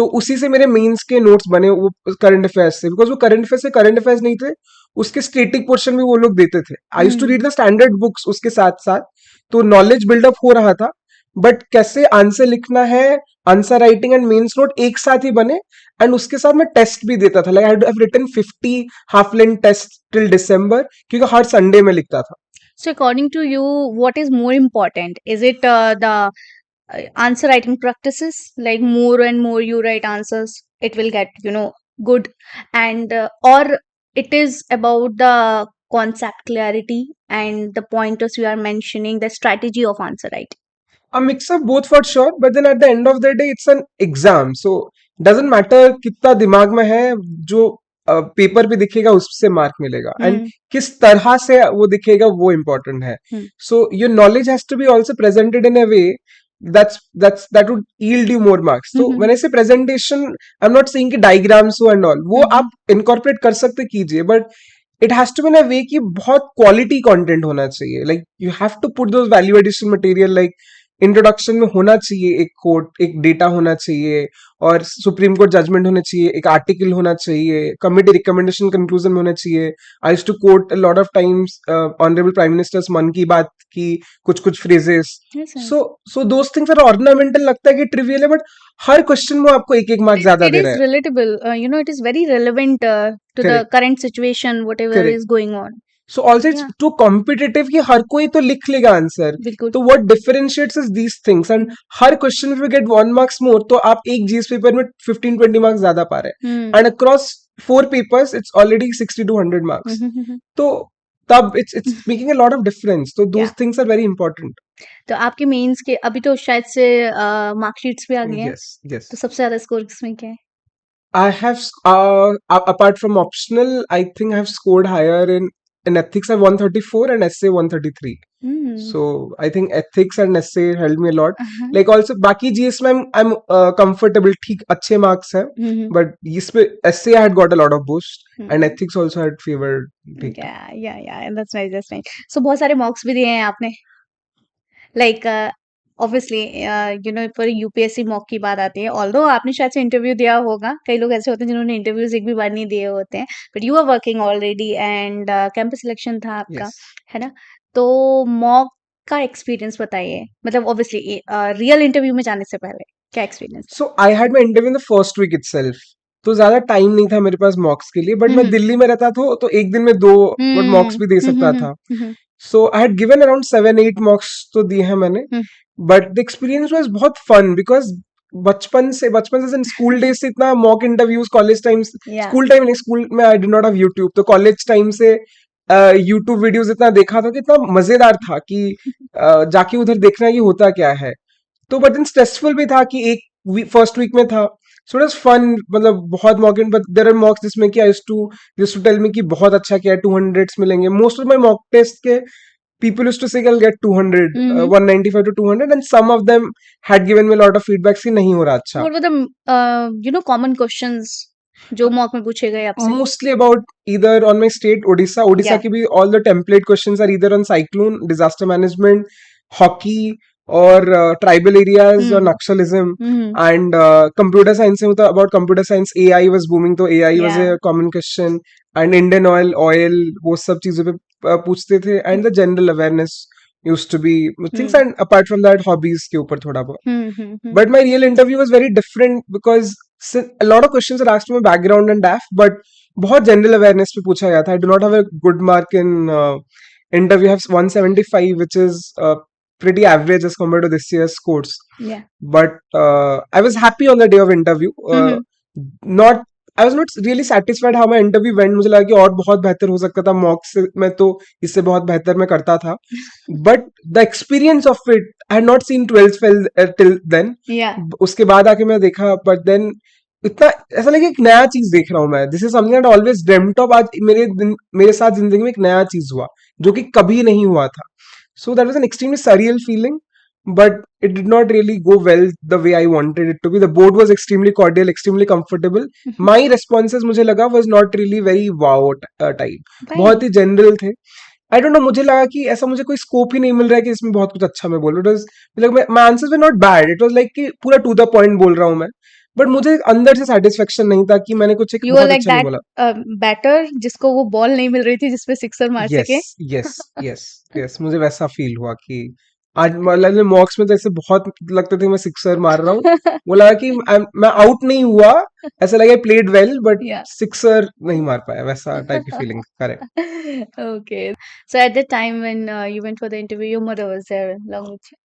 तो उसी से मेरे mains के notes बने वो करंट अफेयर्स से, बिकॉज वो करंट अफेयर्स नहीं थे, उसके स्टेटिक पोर्शन भी वो लोग देते थे। I used to read the standard books उसके साथ साथ, तो नॉलेज बिल्डअप हो रहा था। बट कैसे आंसर लिखना है, answer writing and mains note एक साथ ही बने, एंड उसके साथ मैं टेस्ट भी देता था। Like I have written 50 half length test till December, क्योंकि हर संडे में लिखता था। So according to you, what is more important? Is it the answer writing practices? Like more and more you write answers, it will get, good. And or it is about the concept clarity and the pointers you are mentioning, the strategy of answer writing. A mix of both for sure, but then at the end of the day it's an exam, so doesn't matter कितना दिमाग में है, जो paper पे दिखेगा उससे mark मिलेगा, and किस तरह से वो दिखेगा वो इम्पोर्टेंट है। So your knowledge has to be also presented in a way that would yield you more marks. So when I say presentation, I'm not saying कि diagrams हो and all, वो आप incorporate कर सकते कीजिए, but it has to be in a way कि बहुत quality content होना चाहिए। Like you have to put those value addition material, like introduction में होना चाहिए एक कोट, एक डेटा होना चाहिए, और सुप्रीम कोर्ट जजमेंट होना चाहिए, एक आर्टिकल होना चाहिए, कमिटी रिकमेंडेशन कंक्लूजन में होना चाहिए। I used to quote a lot of times honourable prime minister's Mann Ki Baat की कुछ कुछ phrases. Yes, sir. So those things are ornamental, लगता है कि ट्रिवियल है, बट हर क्वेश्चन में आपको एक एक मार्क ज्यादा It दे is रहा है। relatable. It is very relevant to the correct, current situation, whatever correct. is going on. So also it's Yeah, too competitive कि हर कोई तो लिख लेगा आंसर। बिल्कुल. तो what differentiates is these things, and हर क्वेश्चन में गेट 1 मार्क्स मोर, तो आप एक जीएस पेपर में 15-20 मार्क्स ज्यादा पा रहे हैं, Hmm. And across 4 papers it's already 60 to 100 marks. तो तब it's making a lot of difference, तो those Yeah. Things are very important. तो आपके मेंस के अभी तो शायद से मार्कशीट्स भी आ गए हैं, यस, यस। तो सबसे ज्यादा स्कोर किसमें क्या है? I have, apart from optional, I think I have scored higher in ethics. I have 134 and essay 133. Hmm. So I think ethics and essay helped me a lot. Uh-huh. Like also, बाकी GS में I'm comfortable. ठीक अच्छे marks हैं, Mhm. but इसमें essay I had got a lot of boost, and Hmm. ethics also had favored. ठीक। Yeah. That's nice. That's nice. So बहुत सारे मॉक्स भी दिए हैं आपने, लाइक ऑब्वियसली पर यूपीएससी मॉक की बात आती है, ऑल्दो आपने शायद से इंटरव्यू दिया होगा, कई लोग ऐसे होते हैं जिन्होंने इंटरव्यूज एक भी बार नहीं दिए होते हैं, but you are working already and campus selection था आपका, Yes. है ना? तो मॉक का एक्सपीरियंस बताइए, मतलब ऑब्वियसली रियल इंटरव्यू में जाने से पहले क्या एक्सपीरियंस था? So I had my interview in the first week itself. तो ज्यादा टाइम नहीं था मेरे पास मॉक्स के लिए, बट मैं दिल्ली में रहता था, तो एक दिन में 2 मॉक्स भी दे सकता था। So I had given around 7-8 mocks तो दिए हैं मैंने, बट द एक्सपीरियंस वाज बहुत फन, बिकॉज बचपन से स्कूल डेज से इतना mock interviews, college time, school time नहीं, स्कूल में I did not have YouTube, तो कॉलेज टाइम से यूट्यूब वीडियोस इतना देखा था कि इतना मजेदार था कि जाके उधर देखना कि होता क्या है। तो बट इन स्ट्रेसफुल भी था कि एक फर्स्ट वीक में था, सो इट वाज फन, मतलब बहुत mock, but there are mocks जिसमें कि I used to tell me कि बहुत अच्छा किया है, 200s मिलेंगे। Most of my mock test के people used to say I'll get 200, 195 to 200, and some of them had given me a lot of feedbacks कि नहीं हो रहा अच्छा। What were the common questions जो मॉक में पूछे गए आपसे? Mostly about either on my state, Odisha Yeah. की भी all the template questions are either on cyclone, disaster management, hockey, और ट्राइबल एरियाज और नक्सलिज्म, एंड कंप्यूटर साइंस में तो about computer science, AI was booming, तो AI was Yeah. A common question, and Indian Oil वो सब चीजों पे पूछते थे, एंड the general awareness used to be things, and apart from that hobbies के ऊपर थोड़ा बहुत। But my real interview was very different because a lot of questions are asked from my background and DAF, but बहुत general awareness पे पूछा गया था। I do not have a good mark in interview. I have 175, which is pretty average as compared to this year's scores. Yeah. But I was happy on the day of interview. Not I was not really satisfied how my interview went. मुझे लगा कि और बहुत बेहतर हो सकता था, mock से मैं तो इससे बहुत बेहतर मैं करता था, but the experience of it I had not seen 12th fail till then. Yeah. उसके बाद आके मैं देखा, बट देन इतना ऐसा लगा एक नया चीज देख रहा हूँ मैं। This is something that always dreamed of. आज मेरे साथ जिंदगी में एक नया चीज हुआ जो कि कभी नहीं हुआ था। So that was an extremely surreal feeling, but it did not really go well the way I wanted it to be. The board was extremely cordial, extremely comfortable. My responses मुझे लगा was not really very wow type, बहुत ही general थे। I don't know, मुझे लगा कि ऐसा मुझे कोई स्कोप ही नहीं मिल रहा है कि इसमें बहुत कुछ अच्छा मैं बोलूँ। It was like my answers were not bad. It was like कि पूरा to the point बोल रहा हूँ मैं, बट मुझे अंदर से सेटिस्फेक्शन नहीं था कि मैंने कुछ एक यू आर बहुत लाइक अच्छा नहीं दैट बोला. बैटर जिसको वो बॉल नहीं मिल रही थी जिसपे सिक्सर मार यस, सके. यस, यस, यस, मुझे वैसा फील हुआ कि आज मतलब मॉक्स में तो ऐसे बहुत लगते थे मैं सिक्सर मार रहा हूँ. वो लगा कि मैं आउट नहीं हुआ, ऐसा लगा played well but Yeah. Sixer नहीं मार पाया, वैसा टाइप की feeling. Correct. Okay. So at the time when you went for the interview, your mother was there along with you.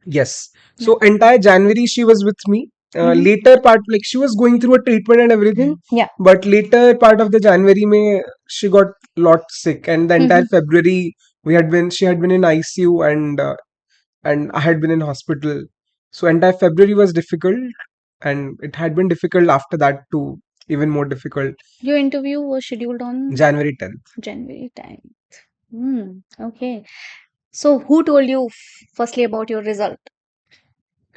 Yes. Yeah. So entire January she was with me. Mhm. Later part, like she was going through a treatment and everything, Yeah. but later part of the January mein she got lot sick, and the entire Mhm. February she had been in ICU, and I had been in hospital. So entire February was difficult, and it had been difficult after that too, even more difficult. Your interview was scheduled on January 10th. January 10th. Hmm. Okay. So who told you firstly about your result?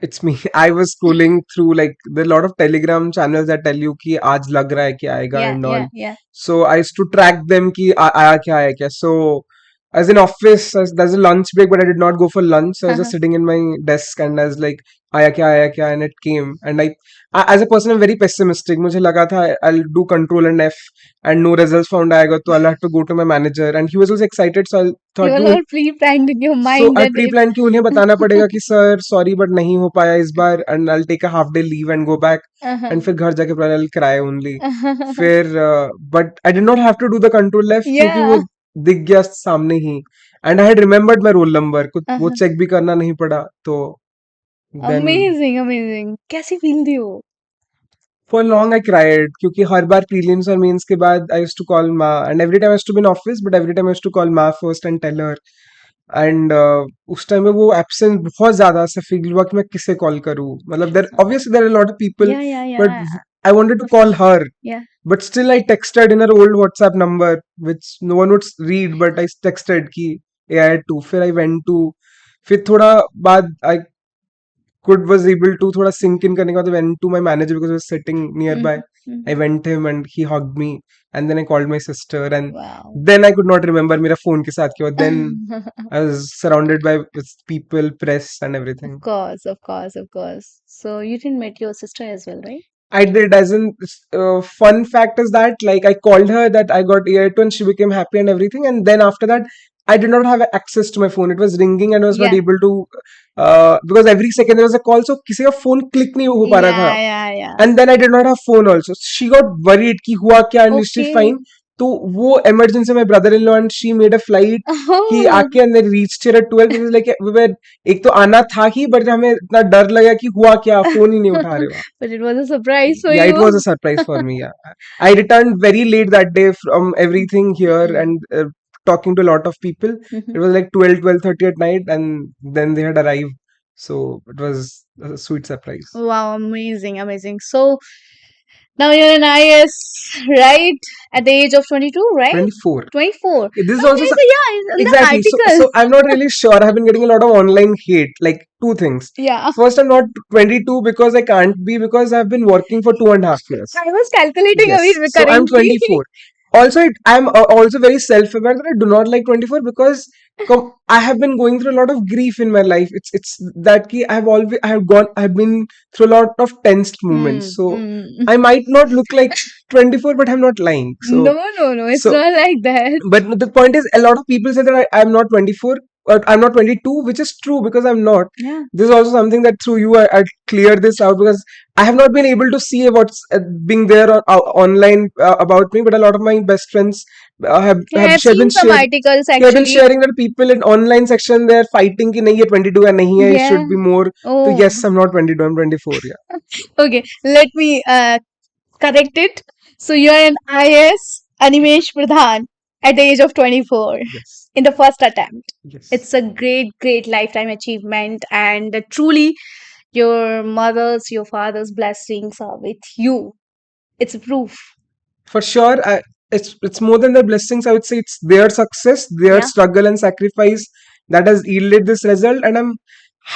It's me. I was scrolling through, like there are a lot of Telegram channels that tell you कि आज लग रहा है कि आएगा Yeah, and all. yeah, yeah. So I used to track them कि आया क्या आया क्या. So as in office, there's a lunch break, but I did not go for lunch. So I was just Uh-huh. sitting in my desk and I was like आया क्या, and it came. And as a person, I'm very pessimistic. मुझे लगा था I'll do Control and F and no results found आएगा, तो I'll have to go to my manager. And he was also excited, so I You thought were कि all pre-planned in your so mind I that pre if plan कि उन्हें बताना पड़ेगा कि sir sorry but नहीं हो पाया इस बार, and I take a half day leave and go back. uh-huh. And फिर घर जाके पता चल क्राई ओनली. फिर but I did not have to do the control left क्योंकि वो Yeah. दिख गया सामने ही. And I had remembered my roll number, कुछ वो Uh-huh. चेक भी करना नहीं पड़ा. तो देन Amazing, amazing. कैसी फील थी वो? फॉर लॉन्ग आई क्राइड क्योंकि हर बार प्रीलिम्स और मेंस के बाद आई यूज्ड टू कॉल माँ, and every time I used to be in office, but every time I used to call माँ first and tell her. And उस time में वो absence बहुत ज्यादा से फील हुआ कि मैं किसे कॉल करूं. मतलब there obviously there are lot of people, Yeah, yeah, but yeah. I wanted to call her. Yeah. But still, I texted in her old WhatsApp number, which no one would read, but I texted कि AI to. फिर I went to. फिर थोड़ा बाद I could was able to थोड़ा sink in करने के बाद I went to my manager because he was sitting nearby. Mhm. I went to him and he hugged me, and then I called my sister, and Wow. then I could not remember मेरा phone के साथ क्या हुआ. Then I was surrounded by with people, press, and Of everything. course, of course, of course. So you didn't meet your sister as well, right? I did. As in, fun fact is that like I called her that I got AI2 and she became happy and everything. And then after that, I did not have access to my phone. It was ringing and I was not Yeah. able to because every second there was a call. So किसी का phone click नहीं हो पा रहा था. Yeah, yeah. And then I did not have phone also. She got worried कि हुआ क्या, and she's Okay. fine. तो वो emergency my brother-in-law and she made a flight कि Oh, आके, and then reached here at 12. It was like we were, एक तो आना था ही, but हमें इतना डर लगा कि हुआ क्या, फोन ही नहीं उठा रहे वहाँ. but it was a surprise for Yeah, it you. was a surprise for me. Yeah, I returned very late that day from everything here and talking to a lot of people. It was like 12:30 at night, and then they had arrived. So it was a sweet surprise. Wow, amazing, amazing. So now you're an IS, right? At the age of 22, right? 24. 24. This is Okay, also so yeah, in the exactly. article. So I'm not really sure. I've been getting a lot of online hate. Like two things. Yeah. First, I'm not 22 because I can't be, because I've been working for 2.5 years. I was calculating Yes. Abhi So I'm currently. 24. Also, I'm also very self-aware that I do not like 24 because I have been going through a lot of grief in my life. It's that ki I have been through a lot of tensed moments. So I might not look like 24, but I'm not lying. So No, it's so not like that. but the point is, a lot of people say that I'm not 24, or I'm not 22, which is true because I'm not. Yeah. This is also something that through you I cleared this out, because I have not been able to see what's being there online about me, but a lot of my best friends Yeah, have I've seen some articles they have been actually. sharing that people in online section they're fighting कि नहीं ये 22 है, नहीं है, it Yeah. should be more. So Oh. yes, I'm not 22, I'm 24. Yeah. Okay, let me correct it. So you're an IS Animesh Pradhan at the age of 24 Yes. in the first attempt. Yes. It's a great, great lifetime achievement, and truly, your mother's, your father's blessings are with you. It's a proof. For sure. It's more than their blessings. I would say it's their success, their Yeah. struggle and sacrifice that has yielded this result, and I'm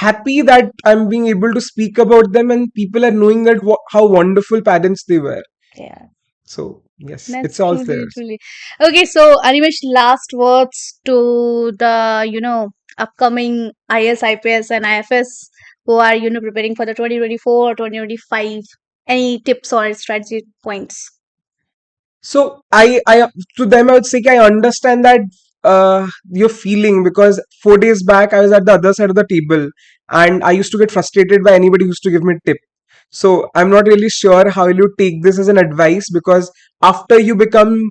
happy that I'm being able to speak about them and people are knowing that how wonderful parents they were. Yeah. So yes, That's it's all truly, theirs. truly. Okay, so Animesh, last words to the, upcoming IS, IPS and IFS who are, preparing for the 2024 or 2025. Any tips or strategy points? So I to them I would say I understand that you're feeling, because 4 days back I was at the other side of the table and I used to get frustrated by anybody who used to give me tip. So I'm not really sure how you take this as an advice, because after you come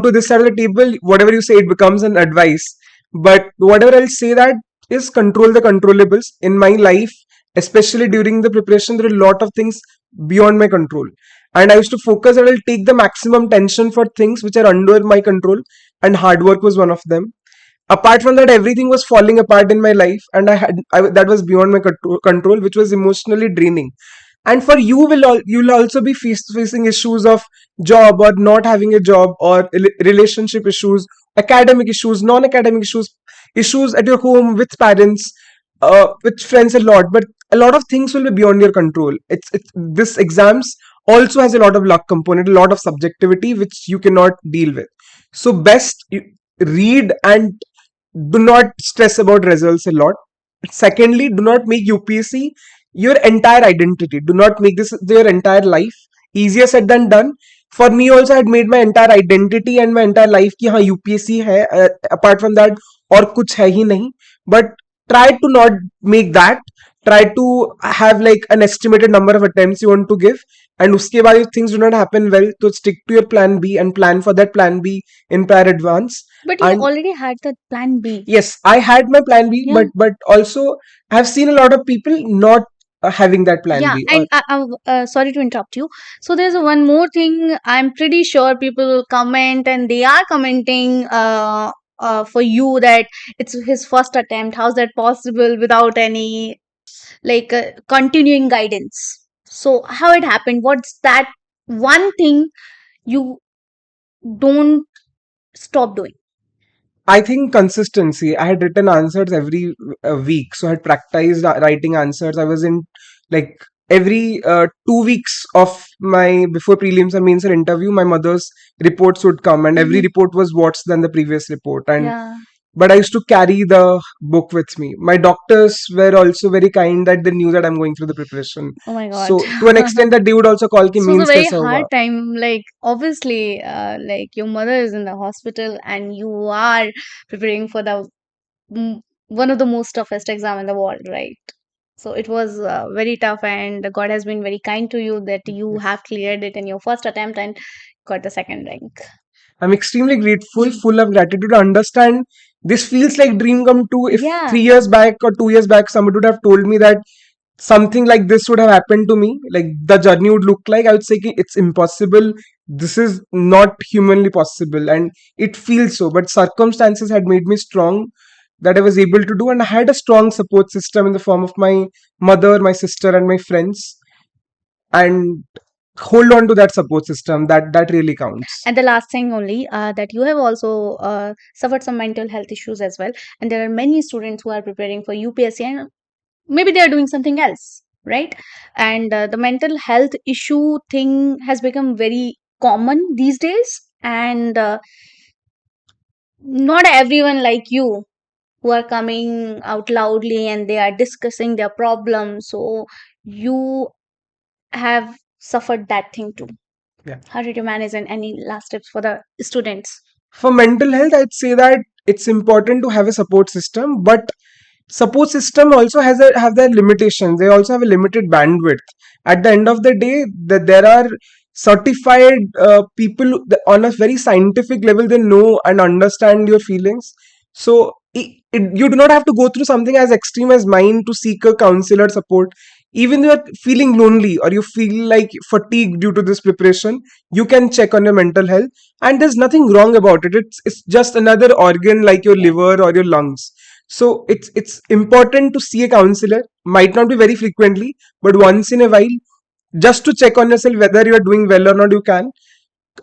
to this side of the table, whatever you say it becomes an advice. But whatever I'll say that is control the controllables in my life, especially during the preparation. There are a lot of things beyond my control, and I used to focus and I'll take the maximum tension for things which are under my control, and hard work was one of them. Apart from that, everything was falling apart in my life, and that was beyond my control, which was emotionally draining. And for you, you'll also be facing issues of job or not having a job, or relationship issues, academic issues, non-academic issues, issues at your home with parents, with friends, a lot. But a lot of things will be beyond your control. It's this exams also has a lot of luck component, a lot of subjectivity which you cannot deal with. So best you read and do not stress about results a lot. Secondly, do not make UPSC your entire identity. Do not make this your entire life. Easier said than done. For me also, I had made my entire identity and my entire life कि हाँ UPSC है. Apart from that और कुछ है ही नहीं. But try to not make that. Try to have like an estimated number of attempts you want to give. And उसके बाद if things do not happen well, तो stick to your plan B and plan for that plan B in prior advance. But you And already had that plan B. yes, I had my plan B, Yeah. but also I've seen a lot of people not having that plan Yeah, B. and sorry to interrupt you. So there's one more thing. I'm pretty sure people will comment, and they are commenting for you that it's his first attempt. How's that possible without any like continuing guidance? So how it happened? What's that one thing you don't stop doing? I think consistency. I had written answers every week, so I had practiced writing answers. I was in like every 2 weeks of my before prelims and mains and interview, my mother's reports would come, and every Mhm. report was worse than the previous report. And Yeah. but I used to carry the book with me. My doctors were also very kind that they knew that I'm going through the preparation. Oh my God. So to an extent that they would also call ki So it's a means very kaisa hard hua. time. Like obviously, like your mother is in the hospital and you are preparing for the one of the most toughest exam in the world, right? So it was very tough, and God has been very kind to you that you Yes. have cleared it in your first attempt and got the second rank. I'm extremely grateful, full of gratitude to understand this feels like dream come true. If Yeah. 3 years back or 2 years back somebody would have told me that something like this would have happened to me, like the journey would look like, I would say ki it's impossible. This is not humanly possible, and it feels so. But circumstances had made me strong, that I was able to do, and I had a strong support system in the form of my mother, my sister, and my friends. And hold on to that support system. That really counts. And the last thing only, that you have also suffered some mental health issues as well, and there are many students who are preparing for UPSC and maybe they are doing something else, right? And the mental health issue thing has become very common these days, and not everyone like you who are coming out loudly and they are discussing their problems. So you have suffered that thing too. Yeah. How did you manage, and any last tips for the students? For mental health, I'd say that it's important to have a support system, but support system also have their limitations. They also have a limited bandwidth. At the end of the day, there are certified people on a very scientific level. They know and understand your feelings. So you do not have to go through something as extreme as mine to seek a counselor support. Even if you're feeling lonely or you feel like fatigued due to this preparation, you can check on your mental health, and there's nothing wrong about it. It's just another organ like your Yeah. liver or your lungs. So it's important to see a counselor. Might not be very frequently, but once in a while, just to check on yourself whether you are doing well or not. You can.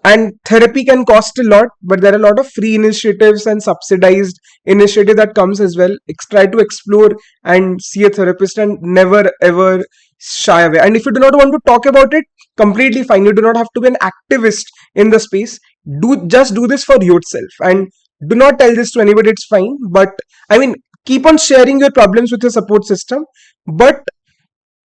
And therapy can cost a lot, but there are a lot of free initiatives and subsidized initiative that comes as well. Try to explore and see a therapist, and never ever shy away. And if you do not want to talk about it, completely fine. You do not have to be an activist in the space. Do this for yourself, and do not tell this to anybody. It's fine, but I mean, keep on sharing your problems with your support system, but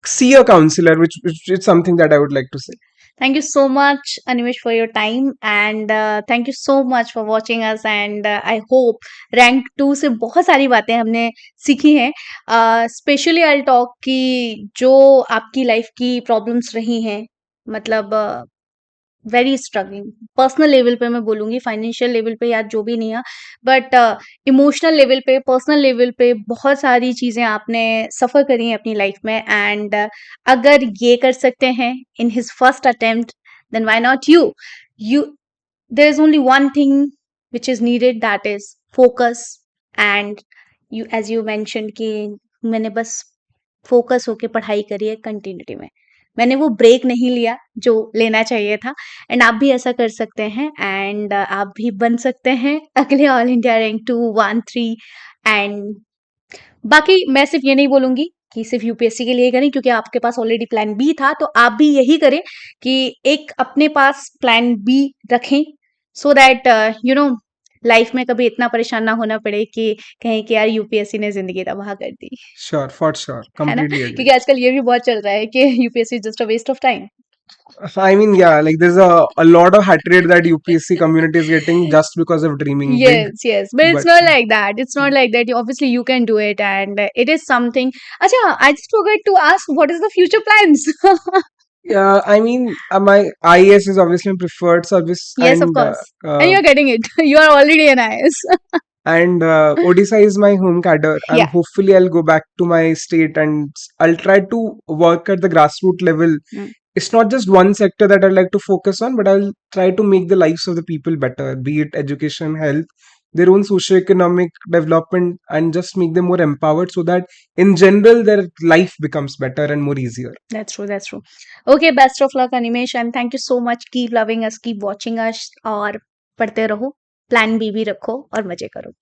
see a counselor, which is something that I would like to say. Thank you so much, Animesh, for your time, and thank you so much for watching us. And I hope rank 2 से बहुत सारी बातें हमने सीखी हैं. Specially I talk कि जो आपकी लाइफ की प्रॉब्लम्स रही हैं, मतलब वेरी स्ट्रगलिंग. पर्सनल लेवल पे मैं बोलूँगी, फाइनेंशियल लेवल पे या जो भी नहीं है, बट इमोशनल लेवल पे, पर्सनल लेवल पे बहुत सारी चीज़ें आपने सफ़र करी हैं अपनी लाइफ में. एंड अगर ये कर सकते हैं in his first attempt, then why not you. You there is only one thing which is needed, that is focus. And you as you mentioned कि मैंने बस फोकस होके पढ़ाई करी है कंटिन्यूटी में. मैंने वो ब्रेक नहीं लिया जो लेना चाहिए था. एंड आप भी ऐसा कर सकते हैं. एंड आप भी बन सकते हैं अगले ऑल इंडिया रैंक 2, 1, 3. एंड बाकी मैं सिर्फ ये नहीं बोलूंगी कि सिर्फ यूपीएससी के लिए करें, क्योंकि आपके पास ऑलरेडी प्लान बी था, तो आप भी यही करें कि एक अपने पास प्लान बी रखें, सो दैट लाइफ में कभी इतना परेशान ना होना पड़े कि कहें कि यार यूपीएससी ने जिंदगी तबाह कर दी. Sure, for sure, है ना? completely agree. क्योंकि आजकल ये भी बहुत चल रहा है कि UPSC is just a waste of time. I mean, yeah, like there's a lot of hatred that UPSC community is getting just because of dreaming big. Yes, yes, but it's But not like that. It's not like that. Obviously, you can do it, and it is something. Acha, I just forgot to ask, what is the future plans? yeah, I mean, my IAS is obviously my preferred service, Yes, of course, and you're getting it. You are already an IS. and Odisha is my home cadre. Yeah. Hopefully I'll go back to my state and I'll try to work at the grassroots level. Mm. It's not just one sector that I'd like to focus on, but I'll try to make the lives of the people better, be it education, health, their own socioeconomic development, and just make them more empowered so that in general their life becomes better and more easier. That's true. That's true. Okay, best of luck, Animesh, and thank you so much. Keep loving us, keep watching us, और पढ़ते रहो, plan B भी रखो और मजे करो.